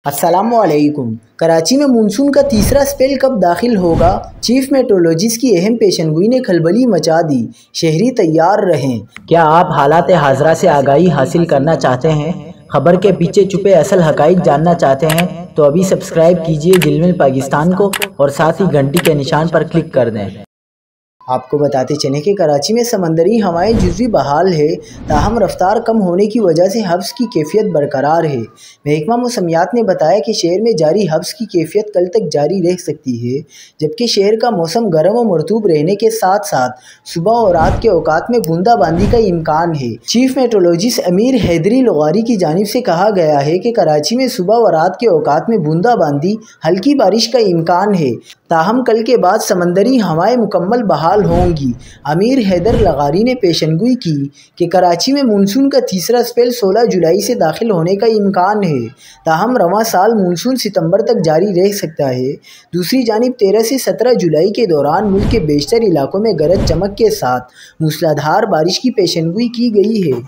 अस्सलाम वालेकुम। कराची में मानसून का तीसरा स्पेल कब दाखिल होगा? चीफ मेट्रोलॉजिस्ट की अहम पेशनगोई ने खलबली मचा दी। शहरी तैयार रहें। क्या आप हालात हाज़रा से आगाही हासिल करना चाहते हैं? खबर के पीछे छुपे असल हक़ाइक़ जानना चाहते हैं? तो अभी सब्सक्राइब कीजिए जिलमिल पाकिस्तान को और साथ ही घंटी के निशान पर क्लिक कर दें। आपको बताते चलें कि कराची में समंदरी हवाएं जुज़वी बहाल है, ताहम रफ्तार कम होने की वजह से हब्स की कैफियत बरकरार है। महकमा मौसमियात ने बताया कि शहर में जारी हब्स की कैफियत कल तक जारी रह सकती है, जबकि शहर का मौसम गर्म और मरतूब रहने के साथ साथ सुबह और रात के औकात में बूंदाबांदी का इम्कान है। चीफ मेट्रोलॉजिस्ट अमीर हैदरी लगारी की जानिब से कहा गया है कि कराची में सुबह व रात के औकात में बूंदाबांदी, हल्की बारिश का इम्कान है, ताहम कल के बाद समंदरी हवाएं मुकम्मल बहाल होंगी। अमीर हैदर लगारी ने पेशनगोई की कि कराची में मानसून का तीसरा स्पेल 16 जुलाई से दाखिल होने का इम्कान है, ताहम रवां साल मानसून सितंबर तक जारी रह सकता है। दूसरी जानिब 13 से 17 जुलाई के दौरान मुल्क के बेशतर इलाकों में गरज चमक के साथ मूसलाधार बारिश की पेशनगोई की गई है।